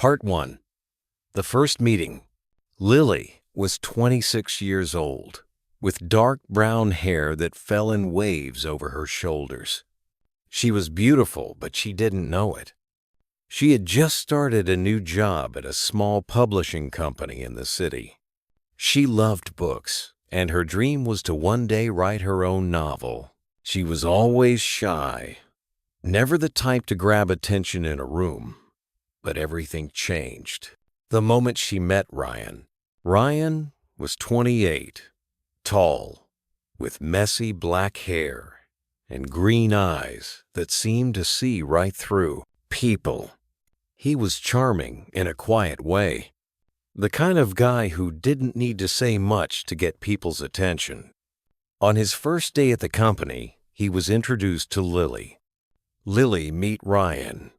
Part 1. The First Meeting. Lily was 26 years old, with dark brown hair that fell in waves over her shoulders. She was beautiful, but she didn't know it. She had just started a new job at a small publishing company in the city. She loved books, and her dream was to one day write her own novel. She was always shy, never the type to grab attention in a room. But everything changed the moment she met Ryan. Ryan was 28, tall, with messy black hair and green eyes that seemed to see right through people. He was charming in a quiet way, the kind of guy who didn't need to say much to get people's attention. On his first day at the company, he was introduced to Lily. "Lily, meet Ryan.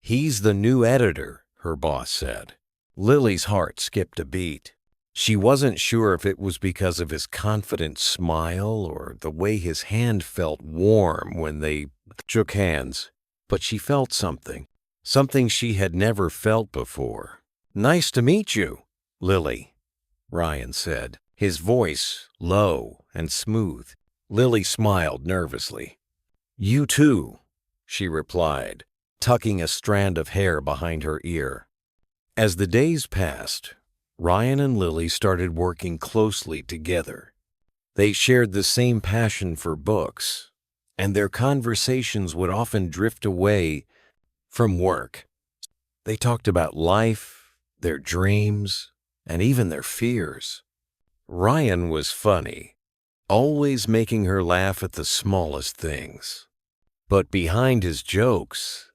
He's the new editor," her boss said. Lily's heart skipped a beat. She wasn't sure if it was because of his confident smile or the way his hand felt warm when they shook hands, but she felt something she had never felt before. "Nice to meet you, Lily," Ryan said, his voice low and smooth. Lily smiled nervously. "You too," she replied, tucking a strand of hair behind her ear. As the days passed, Ryan and Lily started working closely together. They shared the same passion for books, and their conversations would often drift away from work. They talked about life, their dreams, and even their fears. Ryan was funny, always making her laugh at the smallest things. But behind his jokes,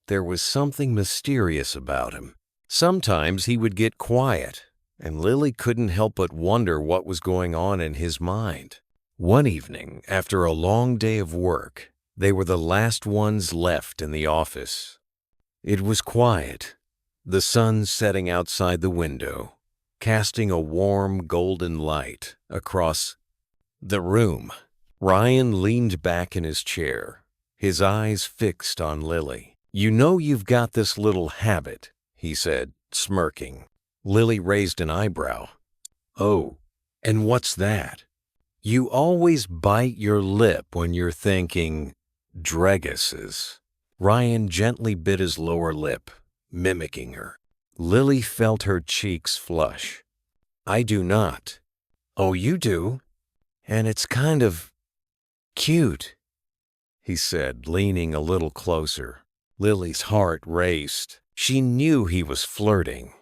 there was something mysterious about him. Sometimes he would get quiet, and Lily couldn't help but wonder what was going on in his mind. One evening, after a long day of work, they were the last ones left in the office. It was quiet, the sun setting outside the window, casting a warm golden light across the room. Ryan leaned back in his chair, his eyes fixed on Lily. "You know you've got this little habit," he said, smirking. Lily raised an eyebrow. "Oh, and what's that?" "You always bite your lip when you're thinking dreguses." Ryan gently bit his lower lip, mimicking her. Lily felt her cheeks flush. "I do not." "Oh, you do. And it's kind of cute," he said, leaning a little closer. Lily's heart raced. She knew he was flirting,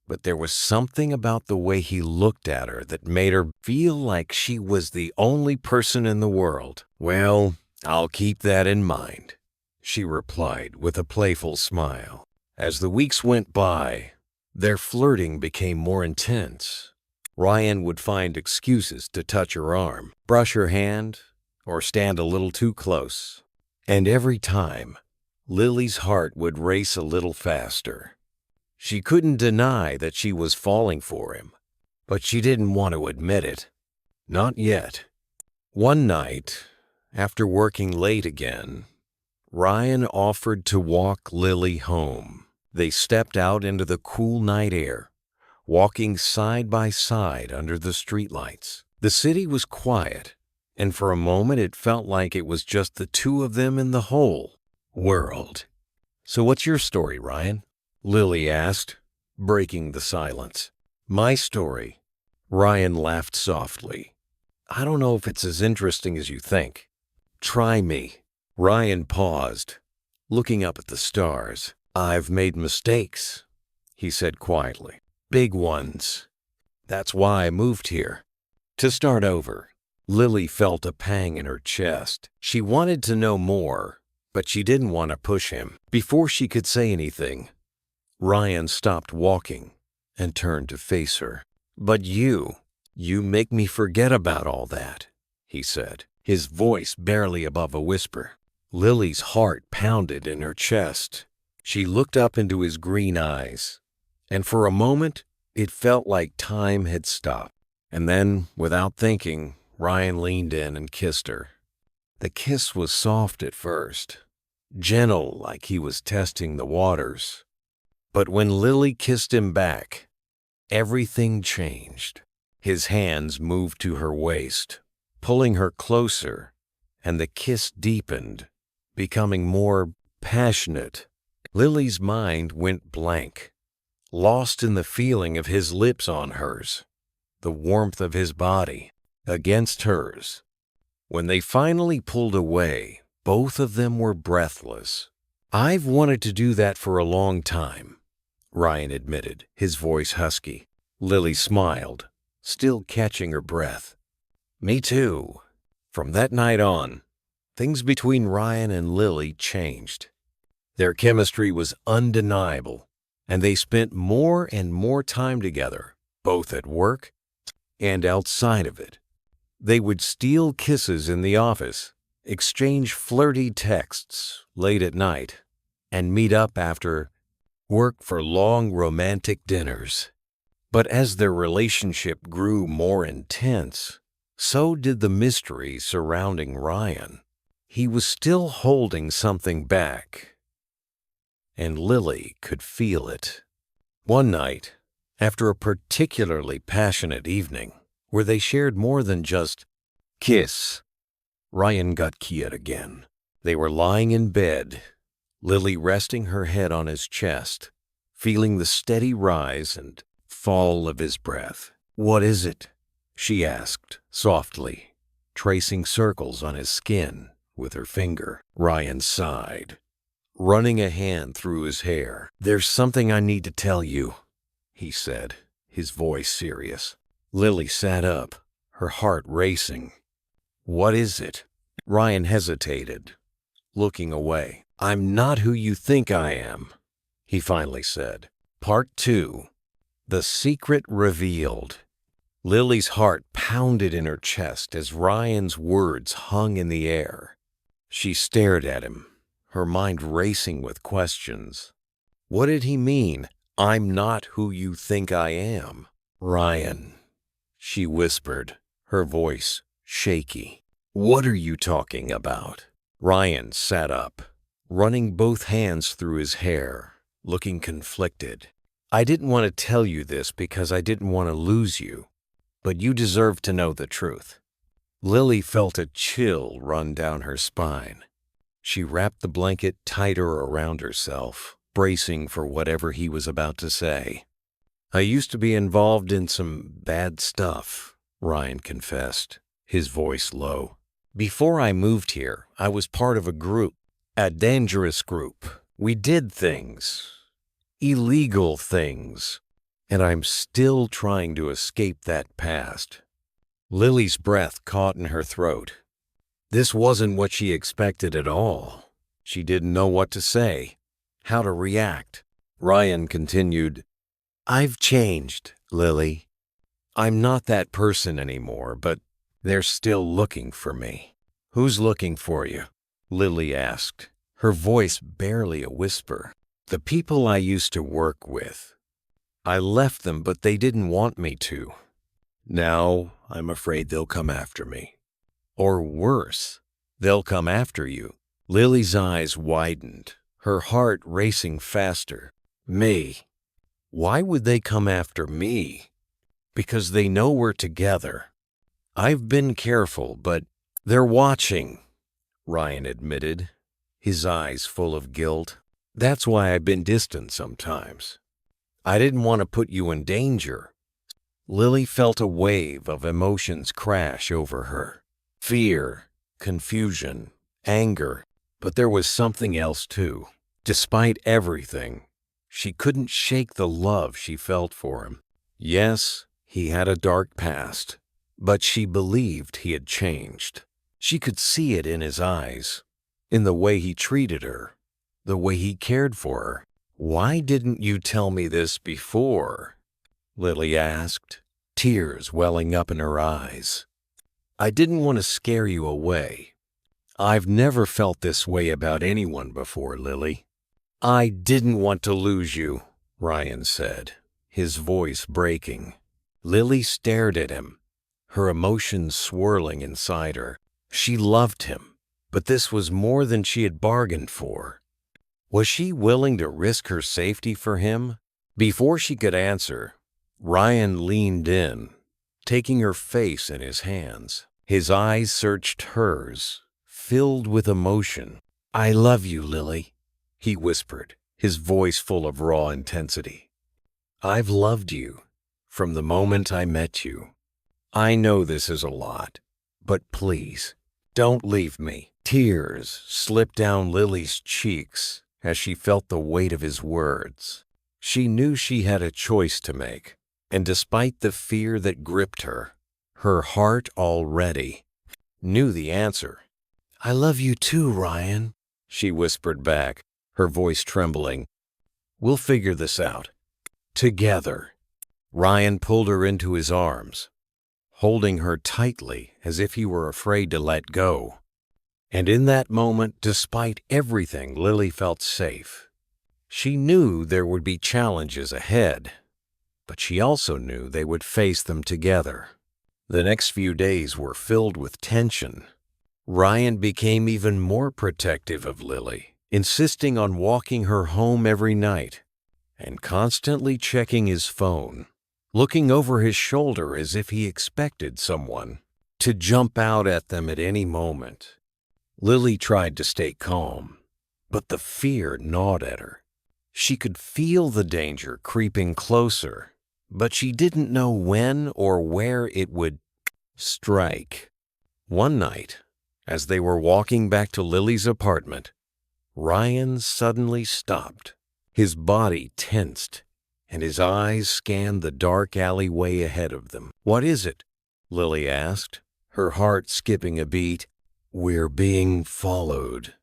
but there was something about the way he looked at her that made her feel like she was the only person in the world. "Well, I'll keep that in mind," she replied with a playful smile. As the weeks went by, their flirting became more intense. Ryan would find excuses to touch her arm, brush her hand, or stand a little too close. And every time, Lily's heart would race a little faster. She couldn't deny that she was falling for him, but she didn't want to admit it. Not yet. One night, after working late again, Ryan offered to walk Lily home. They stepped out into the cool night air, walking side by side under the streetlights. The city was quiet, and for a moment it felt like it was just the two of them in the whole world. "So what's your story, Ryan?" Lily asked, breaking the silence. "My story?" Ryan laughed softly. "I don't know if it's as interesting as you think. Try me." Ryan paused, looking up at the stars. "I've made mistakes," he said quietly. "Big ones. That's why I moved here. To start over." Lily felt a pang in her chest. She wanted to know more, but she didn't want to push him. Before she could say anything, Ryan stopped walking and turned to face her. "But you make me forget about all that," he said, his voice barely above a whisper. Lily's heart pounded in her chest. She looked up into his green eyes, and for a moment, it felt like time had stopped. And then, without thinking, Ryan leaned in and kissed her. The kiss was soft at first, gentle like he was testing the waters. But when Lily kissed him back, everything changed. His hands moved to her waist, pulling her closer, and the kiss deepened, becoming more passionate. Lily's mind went blank, lost in the feeling of his lips on hers, the warmth of his body against hers. When they finally pulled away, both of them were breathless. "I've wanted to do that for a long time," Ryan admitted, his voice husky. Lily smiled, still catching her breath. "Me too." From that night on, things between Ryan and Lily changed. Their chemistry was undeniable, and they spent more and more time together, both at work and outside of it. They would steal kisses in the office, exchange flirty texts late at night, and meet up after work for long romantic dinners. But as their relationship grew more intense, so did the mystery surrounding Ryan. He was still holding something back, and Lily could feel it. One night, after a particularly passionate evening, where they shared more than just kiss, Ryan got quiet again. They were lying in bed, Lily resting her head on his chest, feeling the steady rise and fall of his breath. "What is it?" she asked softly, tracing circles on his skin with her finger. Ryan sighed, running a hand through his hair. "There's something I need to tell you," he said, his voice serious. Lily sat up, her heart racing. "What is it?" Ryan hesitated, looking away. "I'm not who you think I am," he finally said. Part 2. The Secret Revealed. Lily's heart pounded in her chest as Ryan's words hung in the air. She stared at him, her mind racing with questions. What did he mean, "I'm not who you think I am"? "Ryan," she whispered, her voice shaky. "What are you talking about?" Ryan sat up, running both hands through his hair, looking conflicted. "I didn't want to tell you this because I didn't want to lose you, but you deserve to know the truth." Lily felt a chill run down her spine. She wrapped the blanket tighter around herself, bracing for whatever he was about to say. "I used to be involved in some bad stuff," Ryan confessed, his voice low. "Before I moved here, I was part of a dangerous group. We did things, illegal things, and I'm still trying to escape that past." Lily's breath caught in her throat. This wasn't what she expected at all. She didn't know what to say, how to react. Ryan continued, "I've changed, Lily. I'm not that person anymore, but they're still looking for me." "Who's looking for you?" Lily asked, her voice barely a whisper. "The people I used to work with. I left them, but they didn't want me to. Now I'm afraid they'll come after me. Or worse, they'll come after you." Lily's eyes widened, her heart racing faster. "Me? Why would they come after me?" "Because they know we're together. I've been careful, but they're watching," Ryan admitted, his eyes full of guilt. "That's why I've been distant sometimes. I didn't want to put you in danger." Lily felt a wave of emotions crash over her. Fear, confusion, anger, but there was something else too. Despite everything, she couldn't shake the love she felt for him. Yes, he had a dark past, but she believed he had changed. She could see it in his eyes, in the way he treated her, the way he cared for her. "Why didn't you tell me this before?" Lily asked, tears welling up in her eyes. "I didn't want to scare you away. I've never felt this way about anyone before, Lily." "I didn't want to lose you," Ryan said, his voice breaking. Lily stared at him, her emotions swirling inside her. She loved him, but this was more than she had bargained for. Was she willing to risk her safety for him? Before she could answer, Ryan leaned in, taking her face in his hands. His eyes searched hers, filled with emotion. "I love you, Lily," he whispered, his voice full of raw intensity. "I've loved you from the moment I met you. I know this is a lot, but please, don't leave me." Tears slipped down Lily's cheeks as she felt the weight of his words. She knew she had a choice to make, and despite the fear that gripped her, her heart already knew the answer. "I love you too, Ryan," she whispered back, her voice trembling. "We'll figure this out. Together." Ryan pulled her into his arms, holding her tightly as if he were afraid to let go. And in that moment, despite everything, Lily felt safe. She knew there would be challenges ahead, but she also knew they would face them together. The next few days were filled with tension. Ryan became even more protective of Lily, insisting on walking her home every night and constantly checking his phone, looking over his shoulder as if he expected someone to jump out at them at any moment. Lily tried to stay calm, but the fear gnawed at her. She could feel the danger creeping closer, but she didn't know when or where it would strike. One night, as they were walking back to Lily's apartment, Ryan suddenly stopped. His body tensed, and his eyes scanned the dark alleyway ahead of them. "What is it?" Lily asked, her heart skipping a beat. "We're being followed,"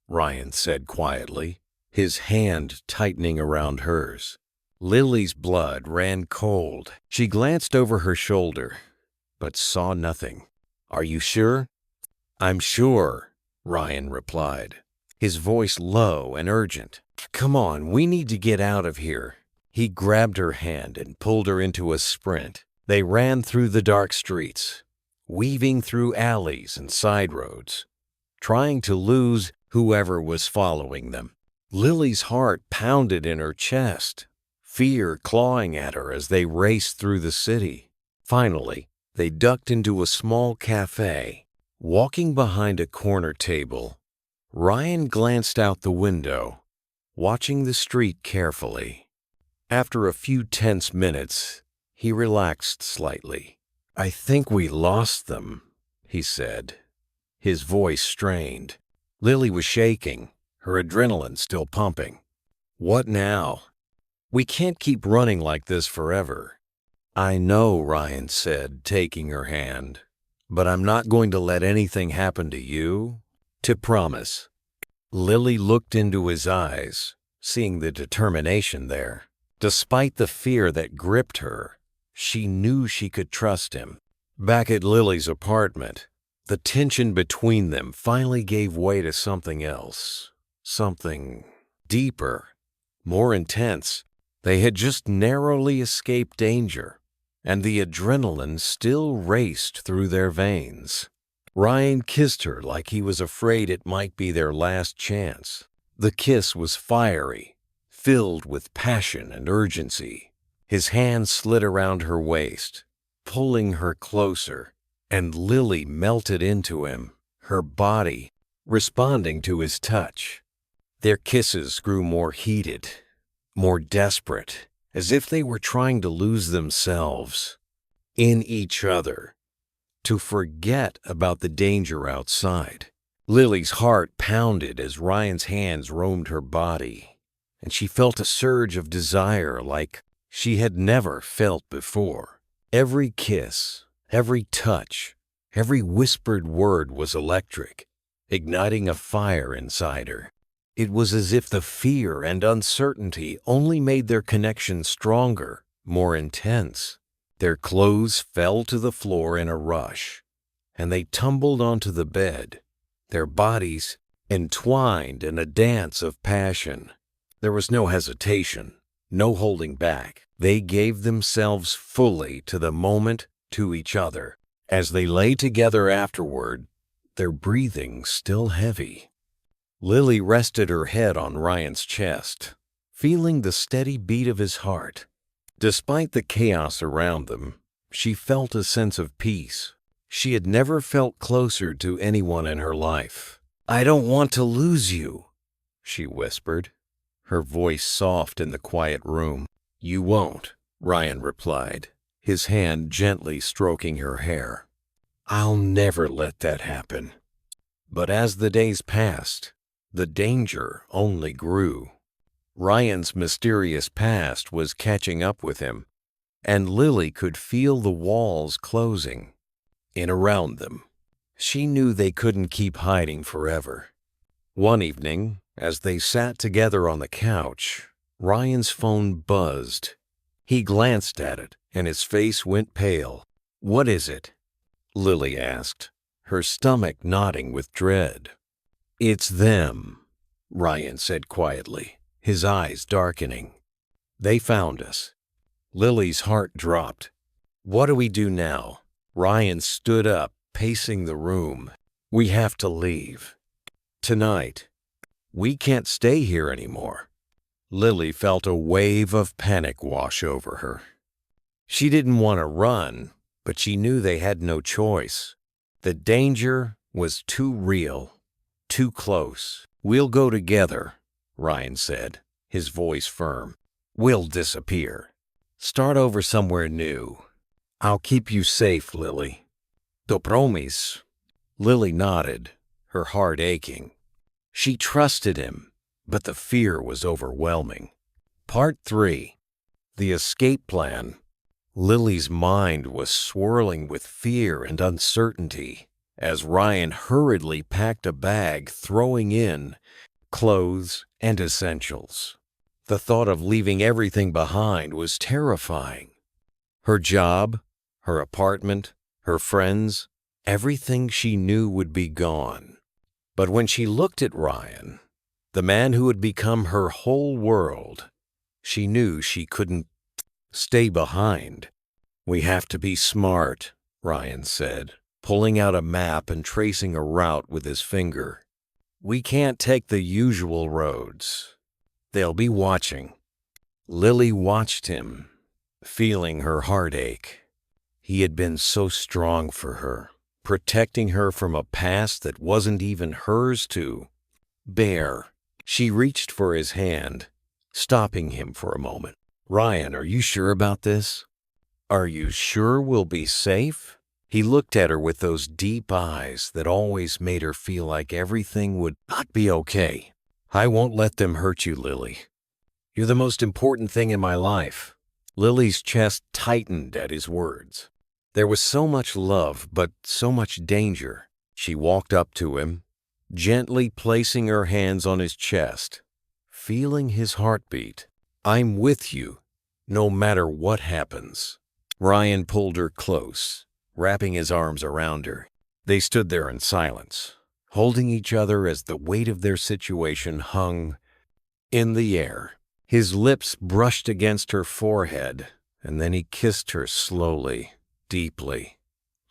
Ryan said quietly, his hand tightening around hers. Lily's blood ran cold. She glanced over her shoulder, but saw nothing. "Are you sure?" "I'm sure," Ryan replied, his voice low and urgent. "Come on, we need to get out of here." He grabbed her hand and pulled her into a sprint. They ran through the dark streets, weaving through alleys and side roads, trying to lose whoever was following them. Lily's heart pounded in her chest, fear clawing at her as they raced through the city. Finally, they ducked into a small cafe. Walking behind a corner table, Ryan glanced out the window, watching the street carefully. After a few tense minutes, he relaxed slightly. "I think we lost them," he said, his voice strained. Lily was shaking, her adrenaline still pumping. "What now? We can't keep running like this forever." "I know," Ryan said, taking her hand, "but I'm not going to let anything happen to you. To promise." Lily looked into his eyes, seeing the determination there. Despite the fear that gripped her, she knew she could trust him. Back at Lily's apartment, the tension between them finally gave way to something else. Something deeper, more intense. They had just narrowly escaped danger, and the adrenaline still raced through their veins. Ryan kissed her like he was afraid it might be their last chance. The kiss was fiery, filled with passion and urgency. His hand slid around her waist, pulling her closer, and Lily melted into him, her body responding to his touch. Their kisses grew more heated, more desperate, as if they were trying to lose themselves in each other, to forget about the danger outside. Lily's heart pounded as Ryan's hands roamed her body, and she felt a surge of desire like she had never felt before. Every kiss, every touch, every whispered word was electric, igniting a fire inside her. It was as if the fear and uncertainty only made their connection stronger, more intense. Their clothes fell to the floor in a rush, and they tumbled onto the bed, their bodies entwined in a dance of passion. There was no hesitation, no holding back. They gave themselves fully to the moment, to each other. As they lay together afterward, their breathing still heavy, Lily rested her head on Ryan's chest, feeling the steady beat of his heart. Despite the chaos around them, she felt a sense of peace. She had never felt closer to anyone in her life. "I don't want to lose you," she whispered, her voice soft in the quiet room. "You won't," Ryan replied, his hand gently stroking her hair. "I'll never let that happen." But as the days passed, the danger only grew. Ryan's mysterious past was catching up with him, and Lily could feel the walls closing in around them. She knew they couldn't keep hiding forever. One evening, as they sat together on the couch, Ryan's phone buzzed. He glanced at it, and his face went pale. "What is it?" Lily asked, her stomach knotting with dread. "It's them," Ryan said quietly, his eyes darkening. "They found us." Lily's heart dropped. "What do we do now?" Ryan stood up, pacing the room. "We have to leave. Tonight. We can't stay here anymore." Lily felt a wave of panic wash over her. She didn't want to run, but she knew they had no choice. The danger was too real, too close. "We'll go together," Ryan said, his voice firm. "We'll disappear. Start over somewhere new. I'll keep you safe, Lily. To promise." Lily nodded, her heart aching. She trusted him, but the fear was overwhelming. Part 3. The Escape Plan. Lily's mind was swirling with fear and uncertainty as Ryan hurriedly packed a bag, throwing in clothes and essentials. The thought of leaving everything behind was terrifying. Her job, her apartment, her friends, everything she knew would be gone. But when she looked at Ryan, the man who had become her whole world, she knew she couldn't stay behind. "We have to be smart," Ryan said, pulling out a map and tracing a route with his finger. "We can't take the usual roads. They'll be watching." Lily watched him, feeling her heart ache. He had been so strong for her, protecting her from a past that wasn't even hers to bear. She reached for his hand, stopping him for a moment. "Ryan, are you sure about this? Are you sure we'll be safe?" He looked at her with those deep eyes that always made her feel like everything would not be okay. "I won't let them hurt you, Lily. You're the most important thing in my life." Lily's chest tightened at his words. There was so much love, but so much danger. She walked up to him, gently placing her hands on his chest, feeling his heartbeat. "I'm with you, no matter what happens." Ryan pulled her close, wrapping his arms around her. They stood there in silence, holding each other as the weight of their situation hung in the air. His lips brushed against her forehead, and then he kissed her slowly, deeply,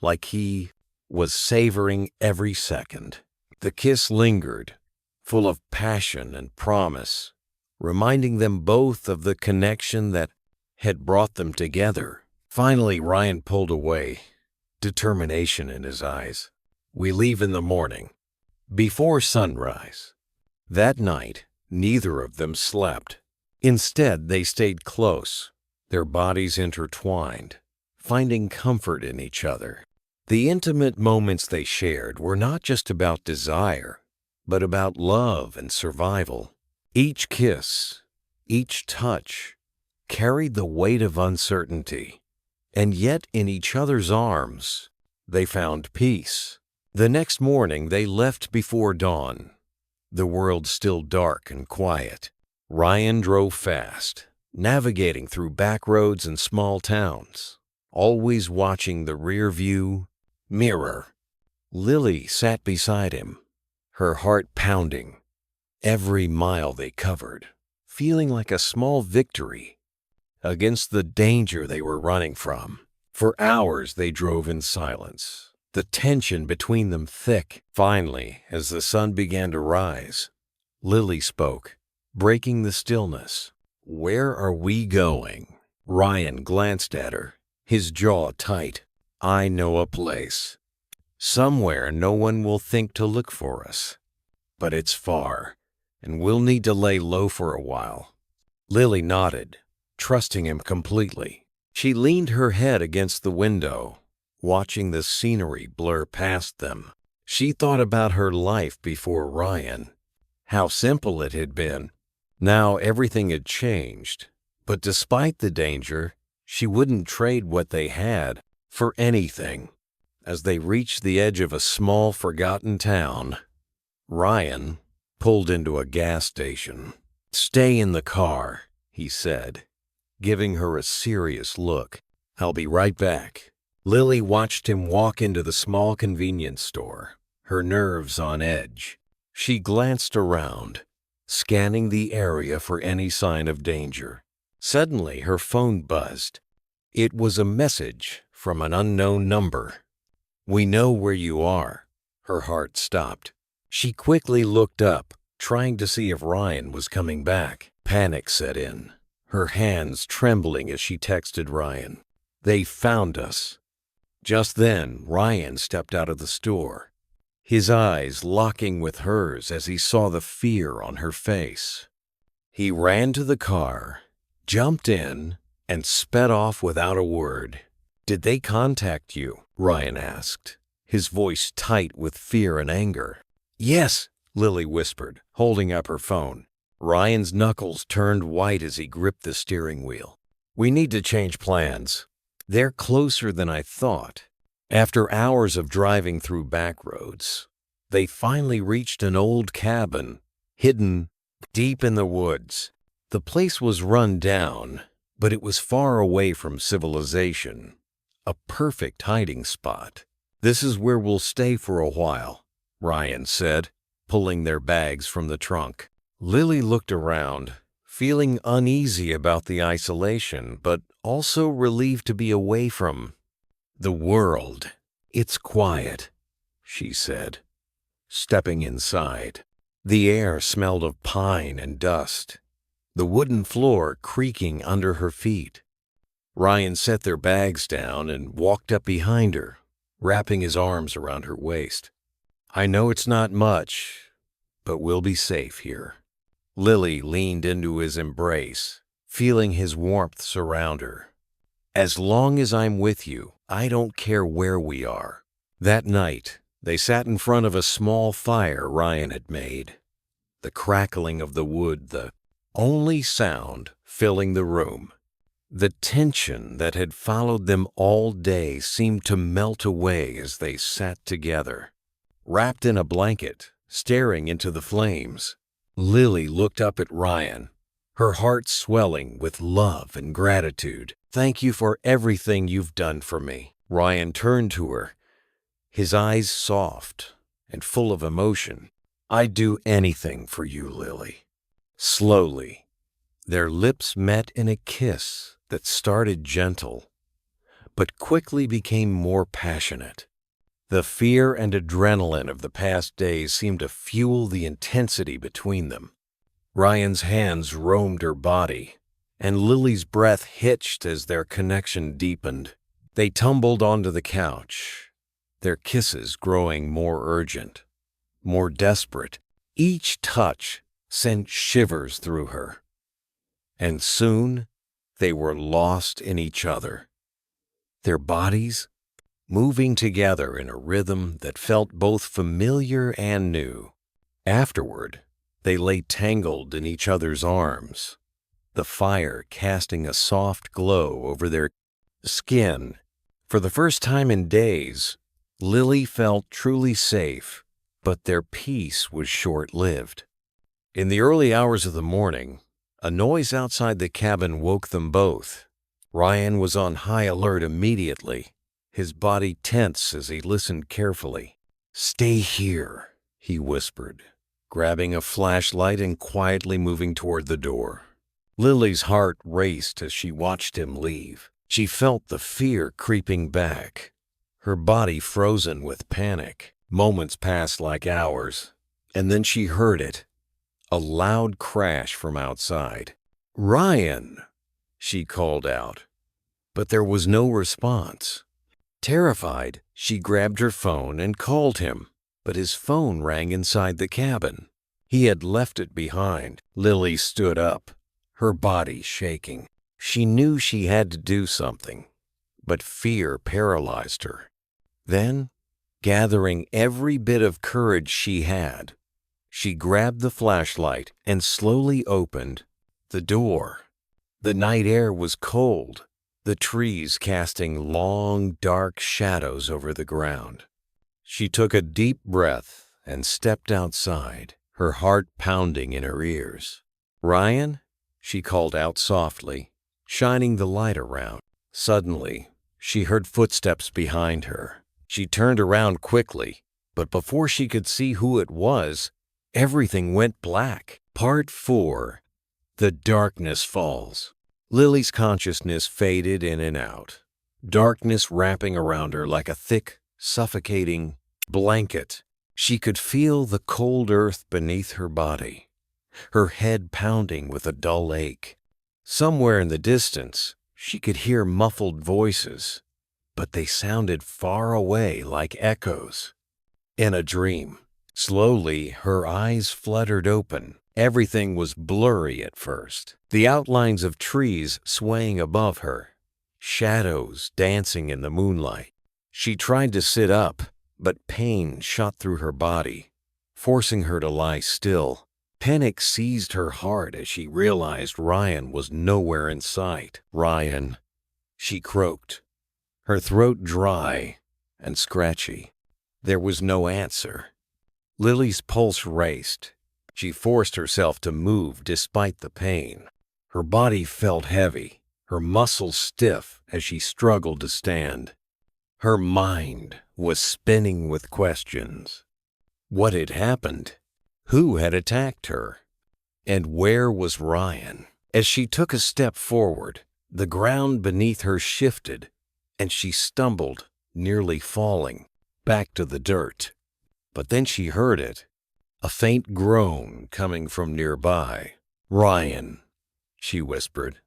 like he was savoring every second. The kiss lingered, full of passion and promise, reminding them both of the connection that had brought them together. Finally, Ryan pulled away, determination in his eyes. "We leave in the morning, before sunrise." That night, neither of them slept. Instead, they stayed close, their bodies intertwined, finding comfort in each other. The intimate moments they shared were not just about desire, but about love and survival. Each kiss, each touch, carried the weight of uncertainty, and yet in each other's arms, they found peace. The next morning, they left before dawn, the world still dark and quiet. Ryan drove fast, navigating through back roads and small towns, always watching the rear-view mirror. Lily sat beside him, her heart pounding. Every mile they covered, feeling like a small victory against the danger they were running from. For hours they drove in silence, the tension between them thick. Finally, as the sun began to rise, Lily spoke, breaking the stillness. "Where are we going?" Ryan glanced at her, his jaw tight. "I know a place. Somewhere no one will think to look for us. But it's far, and we'll need to lay low for a while." Lily nodded, trusting him completely. She leaned her head against the window, watching the scenery blur past them. She thought about her life before Ryan. How simple it had been. Now everything had changed. But despite the danger, she wouldn't trade what they had for anything. As they reached the edge of a small, forgotten town, Ryan pulled into a gas station. "Stay in the car," he said, giving her a serious look. "I'll be right back." Lily watched him walk into the small convenience store, her nerves on edge. She glanced around, scanning the area for any sign of danger. Suddenly, her phone buzzed. It was a message from an unknown number. "We know where you are." Her heart stopped. She quickly looked up, trying to see if Ryan was coming back. Panic set in, her hands trembling as she texted Ryan. "They found us." Just then, Ryan stepped out of the store, his eyes locking with hers as he saw the fear on her face. He ran to the car, jumped in, and sped off without a word. "Did they contact you?" Ryan asked, his voice tight with fear and anger. "Yes," Lily whispered, holding up her phone. Ryan's knuckles turned white as he gripped the steering wheel. "We need to change plans. They're closer than I thought." After hours of driving through back roads, they finally reached an old cabin, hidden deep in the woods. The place was run down, but it was far away from civilization. A perfect hiding spot. "This is where we'll stay for a while," Ryan said, pulling their bags from the trunk. Lily looked around, feeling uneasy about the isolation, but also relieved to be away from the world. "It's quiet," she said, stepping inside. The air smelled of pine and dust, the wooden floor creaking under her feet. Ryan set their bags down and walked up behind her, wrapping his arms around her waist. "I know it's not much, but we'll be safe here." Lily leaned into his embrace, feeling his warmth surround her. "As long as I'm with you, I don't care where we are." That night, they sat in front of a small fire Ryan had made, the crackling of the wood the only sound filling the room. The tension that had followed them all day seemed to melt away as they sat together, wrapped in a blanket, staring into the flames. Lily looked up at Ryan, her heart swelling with love and gratitude. "Thank you for everything you've done for me." Ryan turned to her, his eyes soft and full of emotion. "I'd do anything for you, Lily." Slowly, their lips met in a kiss that started gentle, but quickly became more passionate. The fear and adrenaline of the past days seemed to fuel the intensity between them. Ryan's hands roamed her body, and Lily's breath hitched as their connection deepened. They tumbled onto the couch, their kisses growing more urgent, more desperate. Each touch sent shivers through her. And soon they were lost in each other, their bodies moving together in a rhythm that felt both familiar and new. Afterward, they lay tangled in each other's arms, the fire casting a soft glow over their skin. For the first time in days, Lily felt truly safe, but their peace was short-lived. In the early hours of the morning, a noise outside the cabin woke them both. Ryan was on high alert immediately, his body tense as he listened carefully. "Stay here," he whispered, grabbing a flashlight and quietly moving toward the door. Lily's heart raced as she watched him leave. She felt the fear creeping back, her body frozen with panic. Moments passed like hours, and then she heard it. A loud crash from outside. "Ryan!" she called out, but there was no response. Terrified, she grabbed her phone and called him, but his phone rang inside the cabin. He had left it behind. Lily stood up, her body shaking. She knew she had to do something, but fear paralyzed her. Then, gathering every bit of courage she had, she grabbed the flashlight and slowly opened the door. The night air was cold, the trees casting long, dark shadows over the ground. She took a deep breath and stepped outside, her heart pounding in her ears. "Ryan?" she called out softly, shining the light around. Suddenly, she heard footsteps behind her. She turned around quickly, but before she could see who it was, everything went black. Part 4. The Darkness Falls. Lily's consciousness faded in and out, darkness wrapping around her like a thick, suffocating blanket. She could feel the cold earth beneath her body, her head pounding with a dull ache. Somewhere in the distance, she could hear muffled voices, but they sounded far away like echoes. In a dream, slowly her eyes fluttered open. Everything was blurry at first. The outlines of trees swaying above her, shadows dancing in the moonlight. She tried to sit up, but pain shot through her body, forcing her to lie still. Panic seized her heart as she realized Ryan was nowhere in sight. "Ryan," she croaked, her throat dry and scratchy. There was no answer. Lily's pulse raced. She forced herself to move despite the pain. Her body felt heavy, her muscles stiff as she struggled to stand. Her mind was spinning with questions. What had happened? Who had attacked her? And where was Ryan? As she took a step forward, the ground beneath her shifted, and she stumbled, nearly falling, back to the dirt. But then she heard it. A faint groan coming from nearby. "Ryan," she whispered,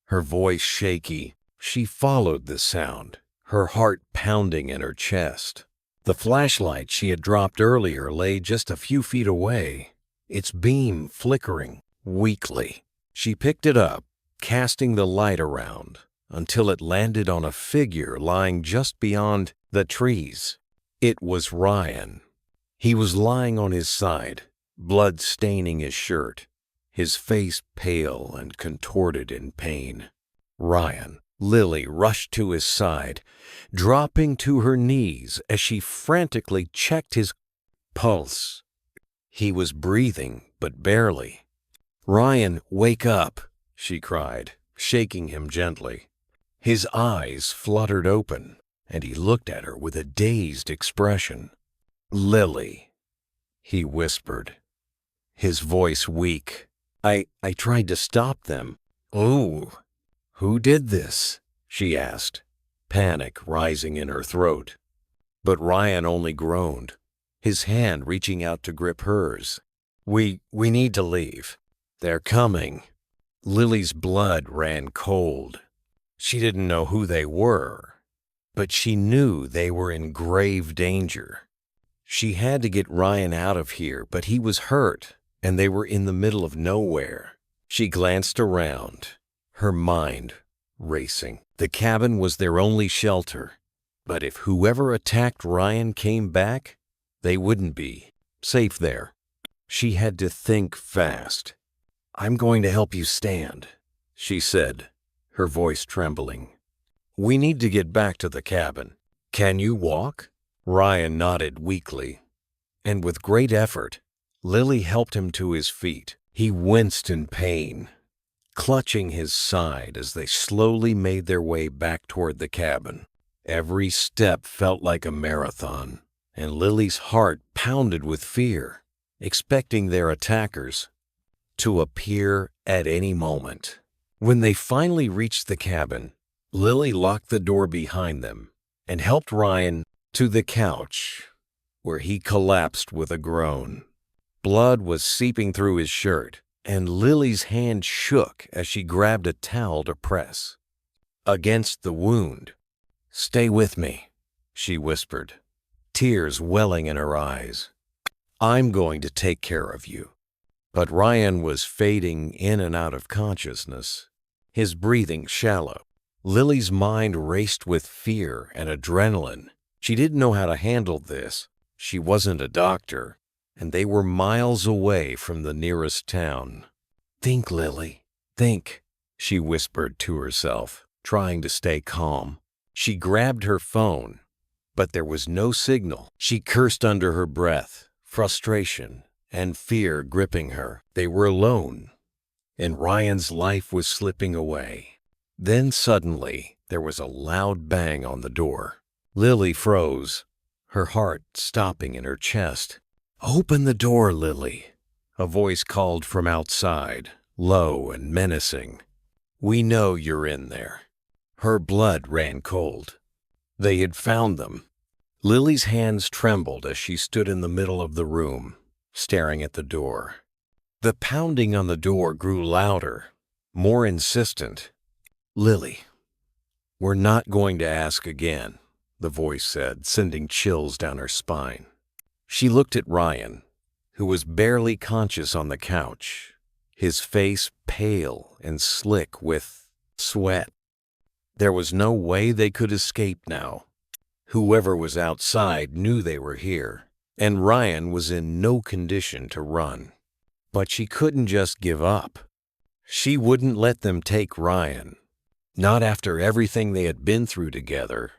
her voice shaky. She followed the sound, her heart pounding in her chest. The flashlight she had dropped earlier lay just a few feet away, its beam flickering weakly. She picked it up, casting the light around, until it landed on a figure lying just beyond the trees. It was Ryan. He was lying on his side, blood staining his shirt, his face pale and contorted in pain. "Ryan." Lily rushed to his side, dropping to her knees as she frantically checked his pulse. He was breathing, but barely. "Ryan, wake up," she cried, shaking him gently. His eyes fluttered open, and he looked at her with a dazed expression. "Lily," he whispered, his voice weak. I tried to stop them." "Oh, who did this?" she asked, panic rising in her throat. But Ryan only groaned, his hand reaching out to grip hers. We need to leave. They're coming." Lily's blood ran cold. She didn't know who they were, but she knew they were in grave danger. She had to get Ryan out of here, but he was hurt, and they were in the middle of nowhere. She glanced around, her mind racing. The cabin was their only shelter, but if whoever attacked Ryan came back, they wouldn't be safe there. She had to think fast. "I'm going to help you stand," she said, her voice trembling. "We need to get back to the cabin. Can you walk?" Ryan nodded weakly, and with great effort, Lily helped him to his feet. He winced in pain, clutching his side as they slowly made their way back toward the cabin. Every step felt like a marathon, and Lily's heart pounded with fear, expecting their attackers to appear at any moment. When they finally reached the cabin, Lily locked the door behind them and helped Ryan to the couch, where he collapsed with a groan. Blood was seeping through his shirt, and Lily's hand shook as she grabbed a towel to press against the wound. "Stay with me," she whispered, tears welling in her eyes. "I'm going to take care of you." But Ryan was fading in and out of consciousness, his breathing shallow. Lily's mind raced with fear and adrenaline. She didn't know how to handle this. She wasn't a doctor, and they were miles away from the nearest town. "Think, Lily, think," she whispered to herself, trying to stay calm. She grabbed her phone, but there was no signal. She cursed under her breath, frustration and fear gripping her. They were alone, and Ryan's life was slipping away. Then suddenly, there was a loud bang on the door. Lily froze, her heart stopping in her chest. "Open the door, Lily," a voice called from outside, low and menacing. "We know you're in there." Her blood ran cold. They had found them. Lily's hands trembled as she stood in the middle of the room, staring at the door. The pounding on the door grew louder, more insistent. "Lily, we're not going to ask again," the voice said, sending chills down her spine. She looked at Ryan, who was barely conscious on the couch, his face pale and slick with sweat. There was no way they could escape now. Whoever was outside knew they were here, and Ryan was in no condition to run. But she couldn't just give up. She wouldn't let them take Ryan, not after everything they had been through together.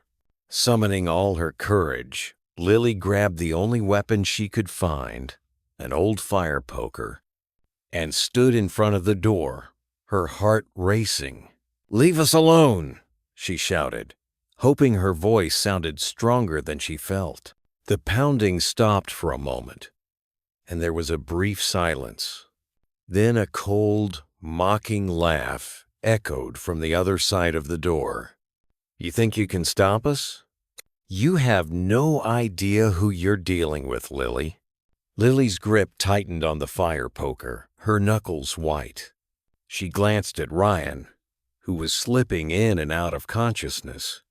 Summoning all her courage, Lily grabbed the only weapon she could find, an old fire poker, and stood in front of the door, her heart racing. "Leave us alone," she shouted, hoping her voice sounded stronger than she felt. The pounding stopped for a moment, and there was a brief silence. Then a cold, mocking laugh echoed from the other side of the door. "You think you can stop us? You have no idea who you're dealing with, Lily." Lily's grip tightened on the fire poker, her knuckles white. She glanced at Ryan, who was slipping in and out of consciousness.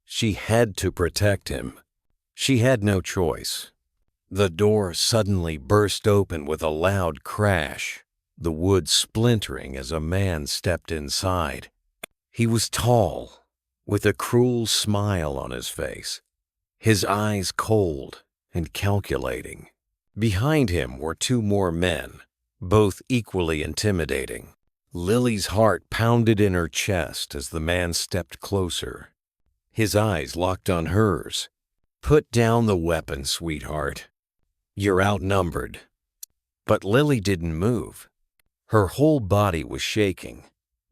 She had to protect him. She had no choice. The door suddenly burst open with a loud crash, the wood splintering as a man stepped inside. He was tall, with a cruel smile on his face, his eyes cold and calculating. Behind him were two more men, both equally intimidating. Lily's heart pounded in her chest as the man stepped closer. His eyes locked on hers. "Put down the weapon, sweetheart. You're outnumbered." But Lily didn't move. Her whole body was shaking,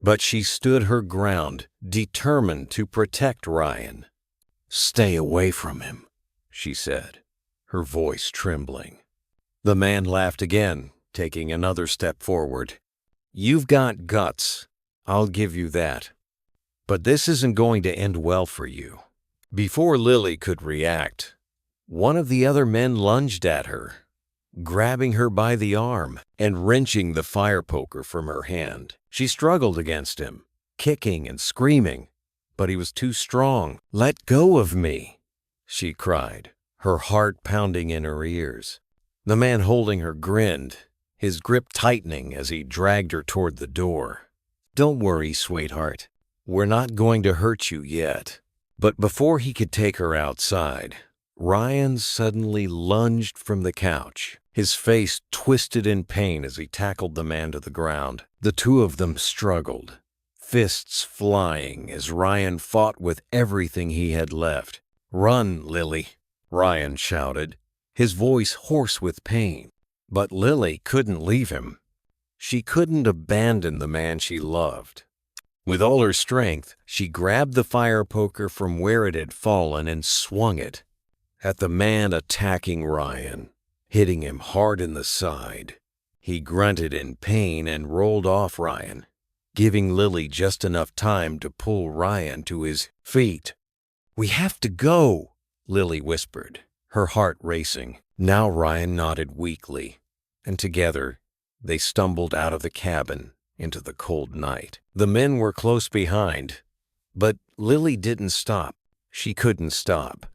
but she stood her ground, determined to protect Ryan. "Stay away from him," she said, her voice trembling. The man laughed again, taking another step forward. "You've got guts, I'll give you that. But this isn't going to end well for you." Before Lily could react, one of the other men lunged at her, grabbing her by the arm and wrenching the fire poker from her hand. She struggled against him, kicking and screaming, but he was too strong. "Let go of me," she cried, her heart pounding in her ears. The man holding her grinned, his grip tightening as he dragged her toward the door. "Don't worry, sweetheart. We're not going to hurt you yet." But before he could take her outside, Ryan suddenly lunged from the couch, his face twisted in pain as he tackled the man to the ground. The two of them struggled, fists flying as Ryan fought with everything he had left. "Run, Lily," Ryan shouted, his voice hoarse with pain. But Lily couldn't leave him. She couldn't abandon the man she loved. With all her strength, she grabbed the fire poker from where it had fallen and swung it at the man attacking Ryan, hitting him hard in the side. He grunted in pain and rolled off Ryan, giving Lily just enough time to pull Ryan to his feet. "We have to go," Lily whispered, her heart racing. Now Ryan nodded weakly. and together they stumbled out of the cabin into the cold night. The men were close behind, but Lily didn't stop. She couldn't stop.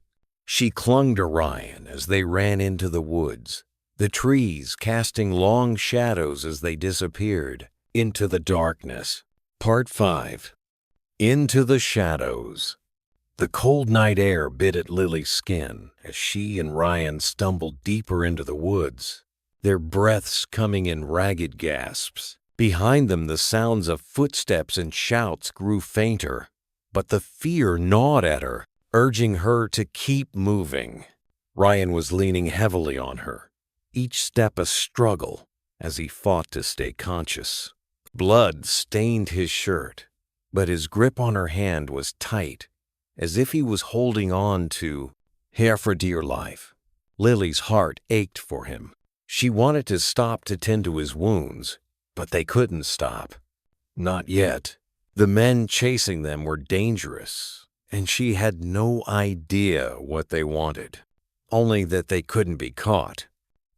She clung to Ryan as they ran into the woods, the trees casting long shadows as they disappeared into the darkness. Part 5. Into the Shadows. The cold night air bit at Lily's skin as she and Ryan stumbled deeper into the woods, their breaths coming in ragged gasps. Behind them, the sounds of footsteps and shouts grew fainter, but the fear gnawed at her, urging her to keep moving. Ryan was leaning heavily on her, each step a struggle as he fought to stay conscious. Blood stained his shirt, but his grip on her hand was tight, as if he was holding on to her for dear life. Lily's heart ached for him. She wanted to stop to tend to his wounds, but they couldn't stop. Not yet. The men chasing them were dangerous, and she had no idea what they wanted, only that they couldn't be caught.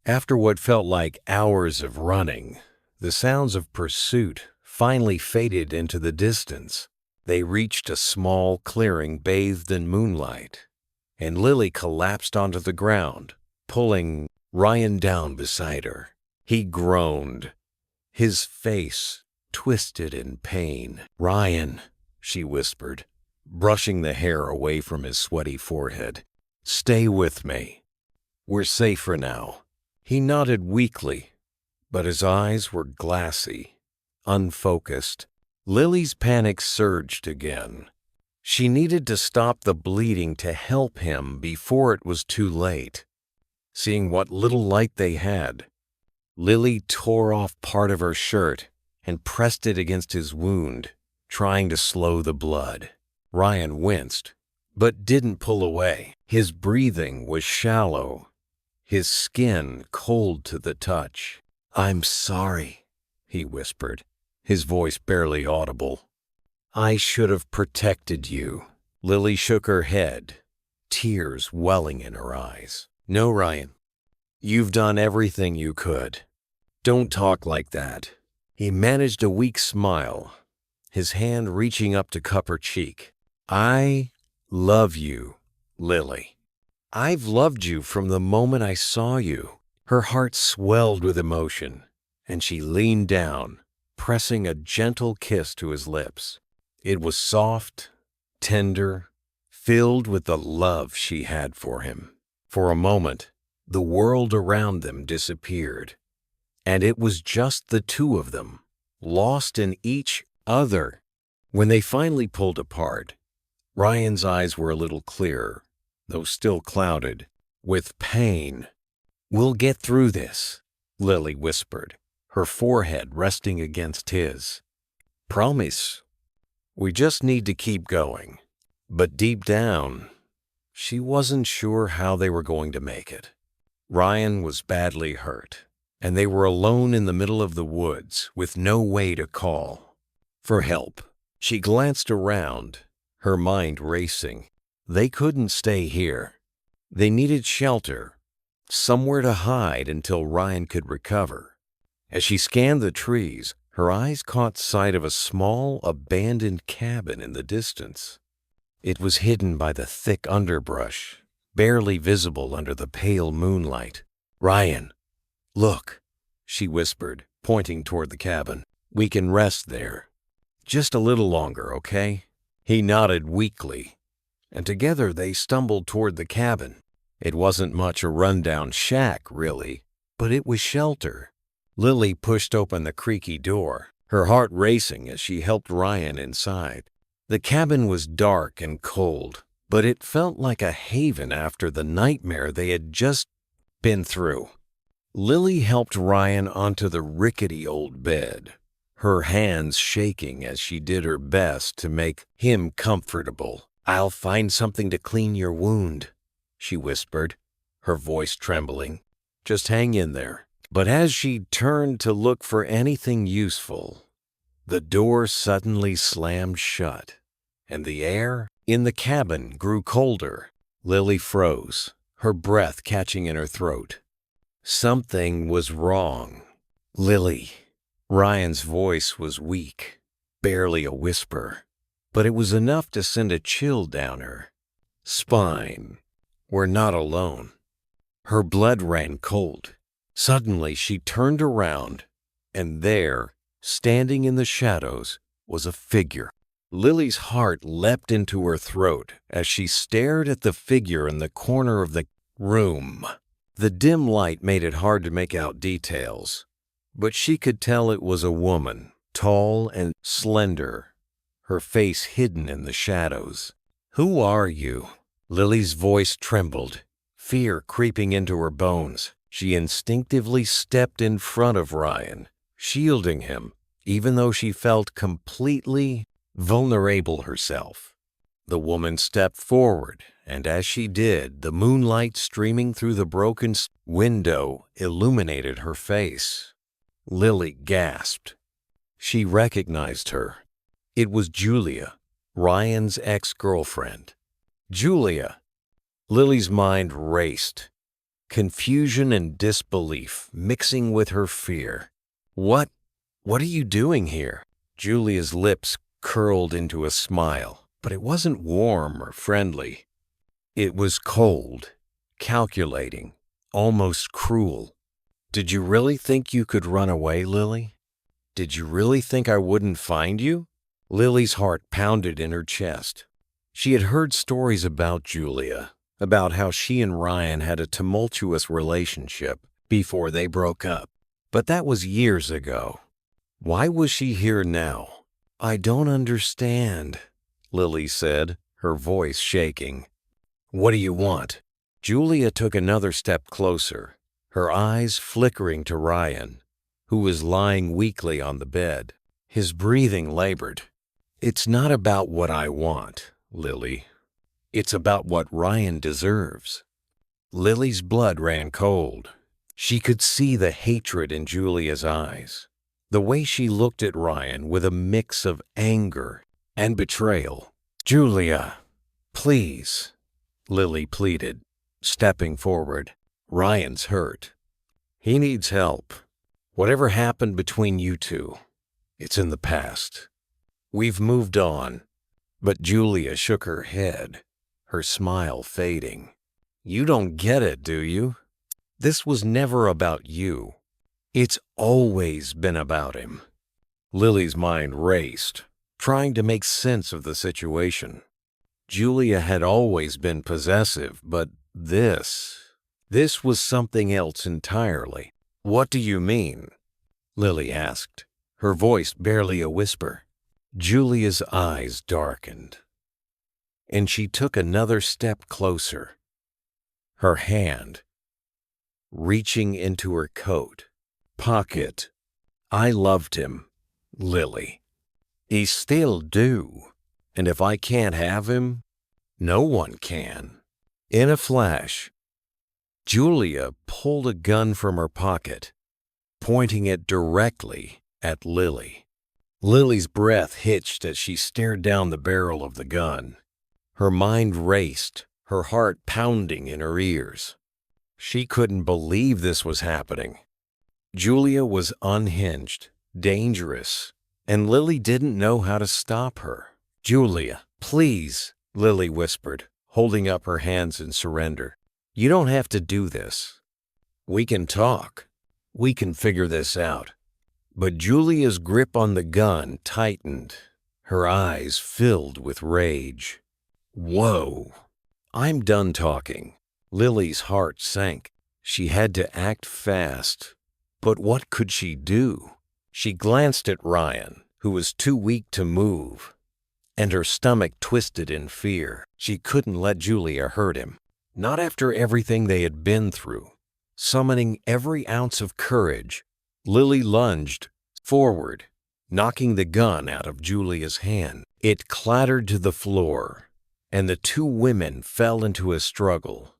After what felt like hours of running, the sounds of pursuit finally faded into the distance. They reached a small clearing bathed in moonlight, and Lily collapsed onto the ground, pulling Ryan down beside her. He groaned, his face twisted in pain. "Ryan," she whispered, brushing the hair away from his sweaty forehead. "Stay with me. We're safer now." He nodded weakly, but his eyes were glassy, unfocused. Lily's panic surged again. She needed to stop the bleeding to help him before it was too late. Seeing what little light they had, Lily tore off part of her shirt and pressed it against his wound, trying to slow the blood. Ryan winced, but didn't pull away. His breathing was shallow, his skin cold to the touch. "I'm sorry," he whispered, his voice barely audible. "I should have protected you." Lily shook her head, tears welling in her eyes. "No, Ryan. You've done everything you could. Don't talk like that." He managed a weak smile, his hand reaching up to cup her cheek. "I love you, Lily. I've loved you from the moment I saw you." Her heart swelled with emotion, and she leaned down, pressing a gentle kiss to his lips. It was soft, tender, filled with the love she had for him. For a moment, the world around them disappeared, and it was just the two of them, lost in each other. When they finally pulled apart, Ryan's eyes were a little clearer, though still clouded with pain. "We'll get through this," Lily whispered, her forehead resting against his. "Promise. We just need to keep going." But deep down, she wasn't sure how they were going to make it. Ryan was badly hurt, and they were alone in the middle of the woods with no way to call for help. She glanced around, her mind racing. They couldn't stay here. They needed shelter, somewhere to hide until Ryan could recover. As she scanned the trees, her eyes caught sight of a small, abandoned cabin in the distance. It was hidden by the thick underbrush, barely visible under the pale moonlight. "Ryan, look," she whispered, pointing toward the cabin. "We can rest there. Just a little longer, okay?" He nodded weakly, and together they stumbled toward the cabin. It wasn't much a rundown shack, really, but it was shelter. Lily pushed open the creaky door, her heart racing as she helped Ryan inside. The cabin was dark and cold, but it felt like a haven after the nightmare they had just been through. Lily helped Ryan onto the rickety old bed, her hands shaking as she did her best to make him comfortable. "I'll find something to clean your wound," she whispered, her voice trembling. "Just hang in there." But as she turned to look for anything useful, the door suddenly slammed shut, and the air in the cabin grew colder. Lily froze, her breath catching in her throat. Something was wrong. Lily. Ryan's voice was weak, barely a whisper, but it was enough to send a chill down her spine. We're not alone. Her blood ran cold. Suddenly she turned around, and there, standing in the shadows, was a figure. Lily's heart leapt into her throat as she stared at the figure in the corner of the room. The dim light made it hard to make out details, but she could tell it was a woman, tall and slender, her face hidden in the shadows. "Who are you?" Lily's voice trembled, fear creeping into her bones. She instinctively stepped in front of Ryan, shielding him, even though she felt completely vulnerable herself. The woman stepped forward, and as she did, the moonlight streaming through the broken window illuminated her face. Lily gasped. She recognized her. It was Julia, Ryan's ex-girlfriend. Julia. Lily's mind raced, confusion and disbelief mixing with her fear. What are you doing here?" Julia's lips curled into a smile, but it wasn't warm or friendly. It was cold, calculating, almost cruel. "Did you really think you could run away, Lily? Did you really think I wouldn't find you?" Lily's heart pounded in her chest. She had heard stories about Julia, about how she and Ryan had a tumultuous relationship before they broke up. But that was years ago. Why was she here now? "I don't understand," Lily said, her voice shaking. "What do you want?" Julia took another step closer, her eyes flickering to Ryan, who was lying weakly on the bed. His breathing labored. "It's not about what I want, Lily. It's about what Ryan deserves." Lily's blood ran cold. She could see the hatred in Julia's eyes, the way she looked at Ryan with a mix of anger and betrayal. "Julia, please," Lily pleaded, stepping forward. "Ryan's hurt. He needs help. Whatever happened between you two, it's in the past. We've moved on." But Julia shook her head, her smile fading. "You don't get it, do you? This was never about you. It's always been about him." Lily's mind raced, trying to make sense of the situation. Julia had always been possessive, but this was something else entirely. "What do you mean?" Lily asked, her voice barely a whisper. Julia's eyes darkened, and she took another step closer, her hand reaching into her coat pocket. "I loved him, Lily. I still do, and if I can't have him, no one can." In a flash, Julia pulled a gun from her pocket, pointing it directly at Lily. Lily's breath hitched as she stared down the barrel of the gun. Her mind raced, her heart pounding in her ears. She couldn't believe this was happening. Julia was unhinged, dangerous, and Lily didn't know how to stop her. "Julia, please," Lily whispered, holding up her hands in surrender. "You don't have to do this. We can talk. We can figure this out." But Julia's grip on the gun tightened, her eyes filled with rage. "Whoa. I'm done talking." Lily's heart sank. She had to act fast. But what could she do? She glanced at Ryan, who was too weak to move, and her stomach twisted in fear. She couldn't let Julia hurt him. Not after everything they had been through. Summoning every ounce of courage, Lily lunged forward, knocking the gun out of Julia's hand. It clattered to the floor, and the two women fell into a struggle,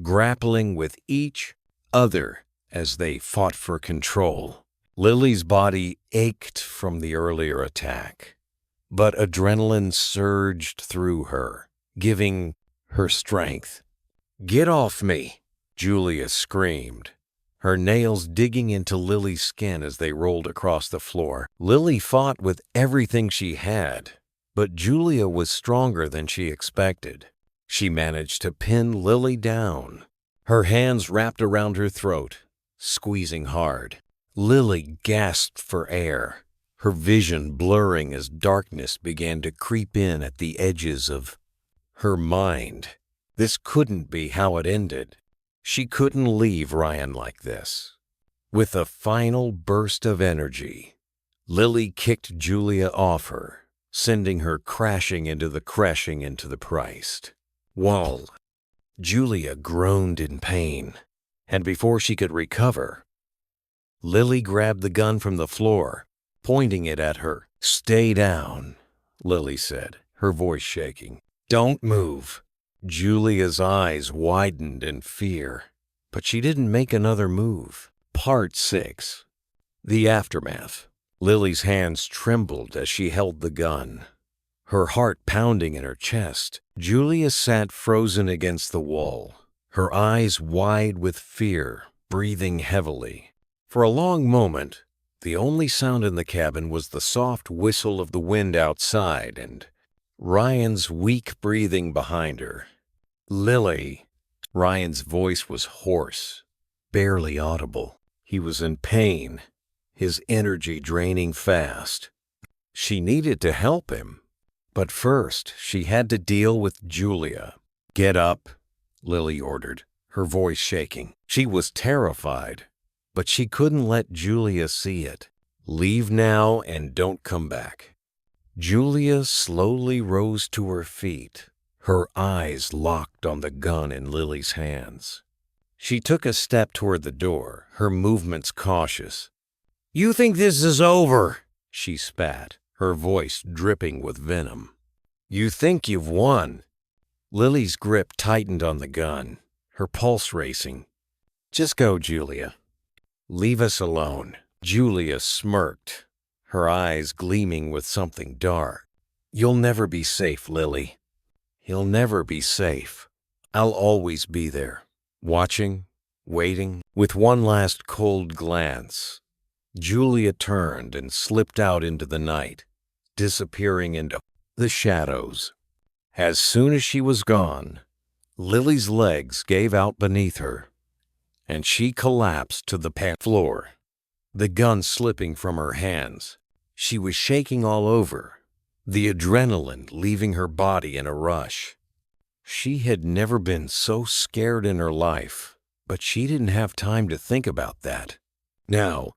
grappling with each other as they fought for control. Lily's body ached from the earlier attack, but adrenaline surged through her, giving her strength. "Get off me!" Julia screamed, her nails digging into Lily's skin as they rolled across the floor. Lily fought with everything she had, but Julia was stronger than she expected. She managed to pin Lily down, her hands wrapped around her throat, squeezing hard. Lily gasped for air, her vision blurring as darkness began to creep in at the edges of her mind. This couldn't be how it ended. She couldn't leave Ryan like this. With a final burst of energy, Lily kicked Julia off her, sending her crashing into the Christ. While Julia groaned in pain, and before she could recover, Lily grabbed the gun from the floor, pointing it at her. "Stay down," Lily said, her voice shaking. "Don't move." Julia's eyes widened in fear, but she didn't make another move. Part 6. The Aftermath. Lily's hands trembled as she held the gun, her heart pounding in her chest. Julia sat frozen against the wall, her eyes wide with fear, breathing heavily. For a long moment, the only sound in the cabin was the soft whistle of the wind outside and Ryan's weak breathing behind her. "Lily." Ryan's voice was hoarse, barely audible. He was in pain, his energy draining fast. She needed to help him, but first she had to deal with Julia. "Get up," Lily ordered, her voice shaking. She was terrified, but she couldn't let Julia see it. "Leave now and don't come back." Julia slowly rose to her feet, her eyes locked on the gun in Lily's hands. She took a step toward the door, her movements cautious. "You think this is over?" she spat, her voice dripping with venom. "You think you've won." Lily's grip tightened on the gun, her pulse racing. "Just go, Julia. Leave us alone." Julia smirked, her eyes gleaming with something dark. "You'll never be safe, Lily. You'll never be safe. I'll always be there, watching, waiting." With one last cold glance, Julia turned and slipped out into the night, disappearing into the shadows. As soon as she was gone, Lily's legs gave out beneath her, and she collapsed to the floor, the gun slipping from her hands. She was shaking all over, the adrenaline leaving her body in a rush. She had never been so scared in her life, but she didn't have time to think about that. Now,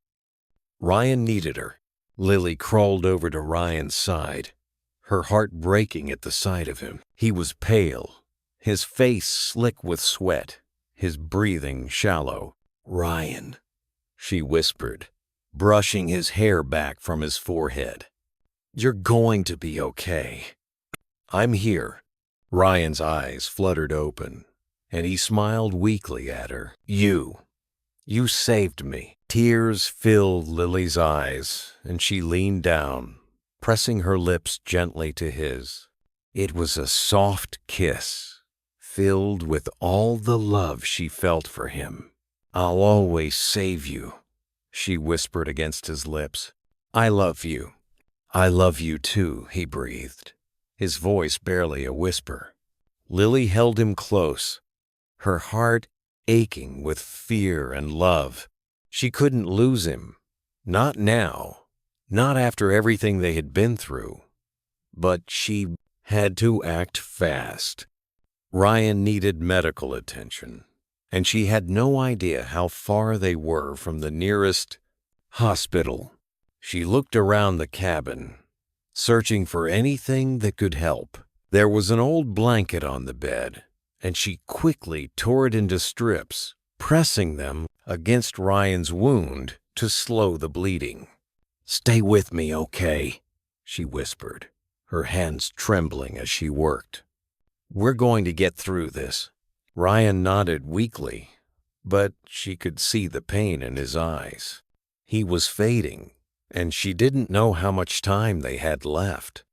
Ryan needed her. Lily crawled over to Ryan's side, her heart breaking at the sight of him. He was pale, his face slick with sweat, his breathing shallow. "Ryan," she whispered, brushing his hair back from his forehead. "You're going to be okay. I'm here." Ryan's eyes fluttered open, and he smiled weakly at her. You saved me." Tears filled Lily's eyes, and she leaned down, pressing her lips gently to his. It was a soft kiss, filled with all the love she felt for him. "I'll always save you," she whispered against his lips. "I love you." "I love you too," he breathed, his voice barely a whisper. Lily held him close, her heart aching with fear and love. She couldn't lose him. Not now, not after everything they had been through. But she had to act fast. Ryan needed medical attention, and she had no idea how far they were from the nearest hospital. She looked around the cabin, searching for anything that could help. There was an old blanket on the bed, and she quickly tore it into strips, pressing them against Ryan's wound to slow the bleeding. "Stay with me, okay?" she whispered, her hands trembling as she worked. "We're going to get through this." Ryan nodded weakly, but she could see the pain in his eyes. He was fading, and she didn't know how much time they had left.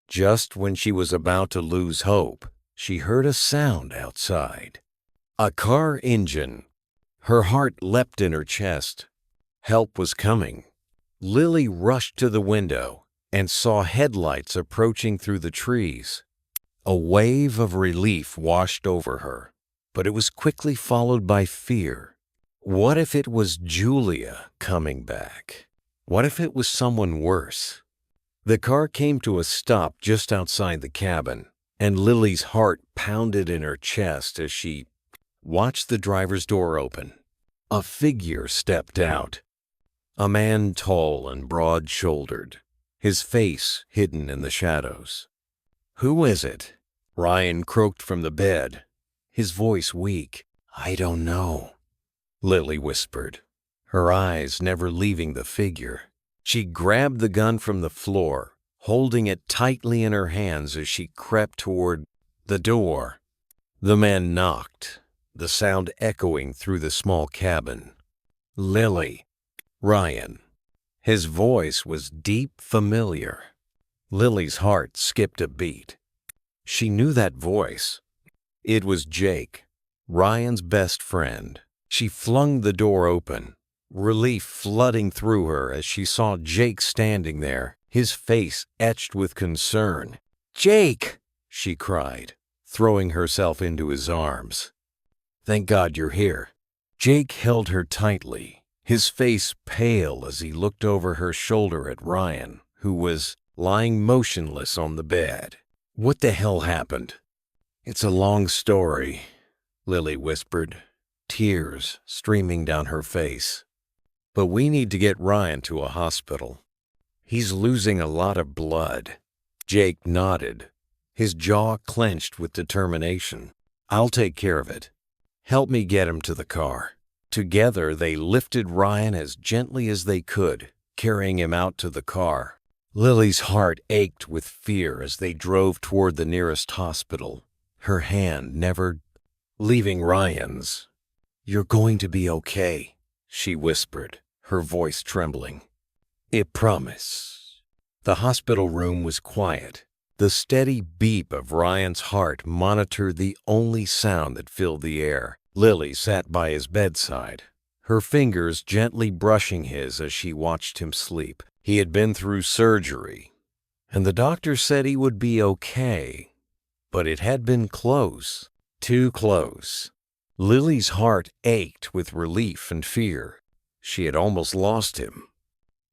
Just when she was about to lose hope, she heard a sound outside. A car engine. Her heart leapt in her chest. Help was coming. Lily rushed to the window and saw headlights approaching through the trees. A wave of relief washed over her, but it was quickly followed by fear. What if it was Julia coming back? What if it was someone worse? The car came to a stop just outside the cabin, and Lily's heart pounded in her chest as she watched the driver's door open. A figure stepped out. A man tall and broad-shouldered, his face hidden in the shadows. "Who is it?" Ryan croaked from the bed, his voice weak. "I don't know," Lily whispered, her eyes never leaving the figure. She grabbed the gun from the floor, holding it tightly in her hands as she crept toward the door. The man knocked, the sound echoing through the small cabin. "Lily." Ryan. His voice was deep, familiar. Lily's heart skipped a beat. She knew that voice. It was Jake, Ryan's best friend. She flung the door open, relief flooding through her as she saw Jake standing there, his face etched with concern. "Jake!" she cried, throwing herself into his arms. "Thank God you're here." Jake held her tightly, his face pale as he looked over her shoulder at Ryan, who was lying motionless on the bed. "What the hell happened?" "It's a long story," Lily whispered, tears streaming down her face. "But we need to get Ryan to a hospital. He's losing a lot of blood." Jake nodded, his jaw clenched with determination. "I'll take care of it. Help me get him to the car." Together, they lifted Ryan as gently as they could, carrying him out to the car. Lily's heart ached with fear as they drove toward the nearest hospital, her hand never leaving Ryan's. "You're going to be okay," she whispered, her voice trembling. "I promise." The hospital room was quiet. The steady beat of Ryan's heart monitored the only sound that filled the air. Lily sat by his bedside, her fingers gently brushing his as she watched him sleep. He had been through surgery, and the doctor said he would be okay, but it had been close, too close. Lily's heart ached with relief and fear. She had almost lost him.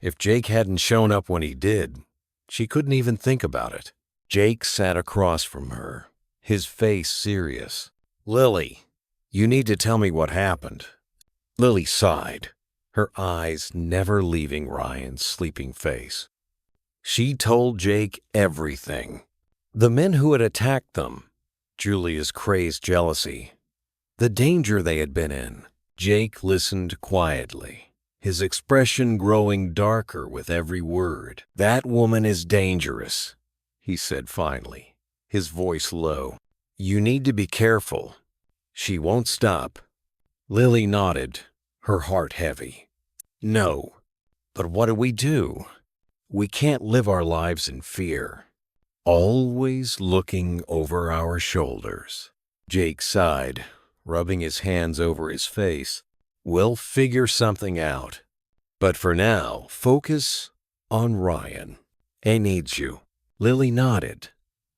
If Jake hadn't shown up when he did, she couldn't even think about it. Jake sat across from her, his face serious. "Lily, you need to tell me what happened." Lily sighed, her eyes never leaving Ryan's sleeping face. She told Jake everything. The men who had attacked them, Julia's crazed jealousy, the danger they had been in. Jake listened quietly, his expression growing darker with every word. "That woman is dangerous," he said finally, his voice low. "You need to be careful. She won't stop." Lily nodded, her heart heavy. "No, but what do we do? We can't live our lives in fear, always looking over our shoulders." Jake sighed, rubbing his hands over his face. "We'll figure something out. But for now, focus on Ryan. He needs you." Lily nodded,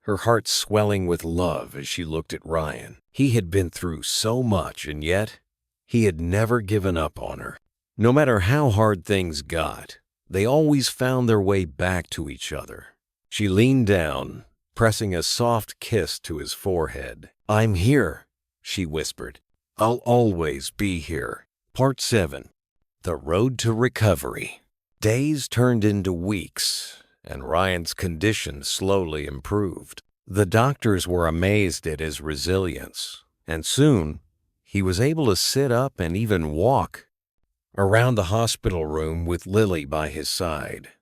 her heart swelling with love as she looked at Ryan. He had been through so much, and yet he had never given up on her. No matter how hard things got, they always found their way back to each other. She leaned down, pressing a soft kiss to his forehead. "I'm here," she whispered. "I'll always be here." Part 7. The Road to Recovery. Days turned into weeks, and Ryan's condition slowly improved. The doctors were amazed at his resilience, and soon he was able to sit up and even walk around the hospital room with Lily by his side.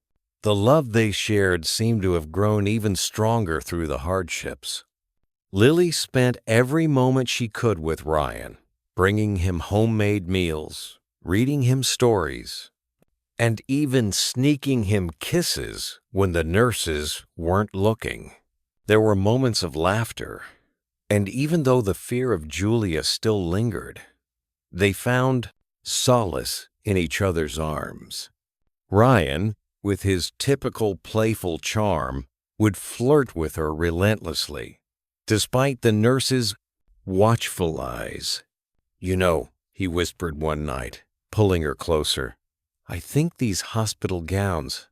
The love they shared seemed to have grown even stronger through the hardships. Lily spent every moment she could with Ryan, bringing him homemade meals, reading him stories, and even sneaking him kisses when the nurses weren't looking. There were moments of laughter, and even though the fear of Julia still lingered, They found solace in each other's arms. Ryan, with his typical playful charm, would flirt with her relentlessly, despite the nurse's watchful eyes. "You know," he whispered one night, pulling her closer, "I think these hospital gowns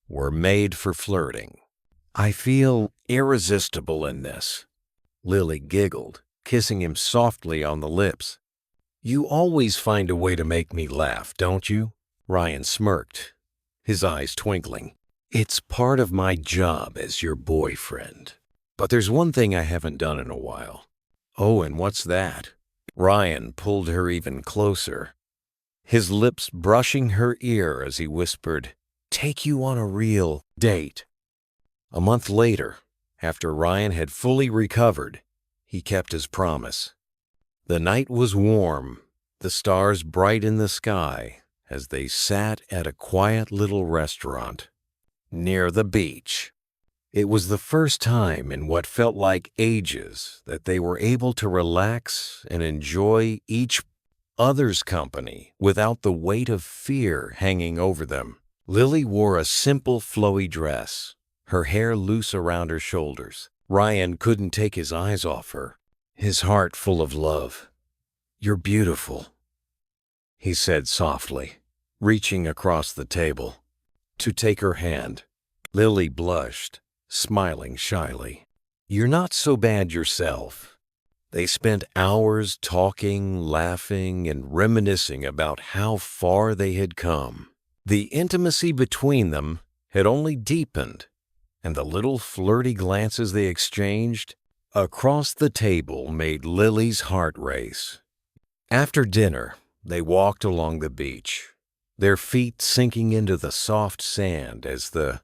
were made for flirting. I feel irresistible in this." Lily giggled, kissing him softly on the lips. "You always find a way to make me laugh, don't you?" Ryan smirked, his eyes twinkling. "It's part of my job as your boyfriend. But there's one thing I haven't done in a while." "Oh, and what's that?" Ryan pulled her even closer, his lips brushing her ear as he whispered, "Take you on a real date." A month later, after Ryan had fully recovered, he kept his promise. The night was warm, the stars bright in the sky, as they sat at a quiet little restaurant near the beach. It was the first time in what felt like ages that they were able to relax and enjoy each other's company without the weight of fear hanging over them. Lily wore a simple flowy dress, her hair loose around her shoulders. Ryan couldn't take his eyes off her, his heart full of love. "You're beautiful," he said softly, reaching across the table to take her hand. Lily blushed, smiling shyly. "You're not so bad yourself." They spent hours talking, laughing, and reminiscing about how far they had come. The intimacy between them had only deepened, and the little flirty glances they exchanged across the table made Lily's heart race. After dinner, they walked along the beach, their feet sinking into the soft sand as the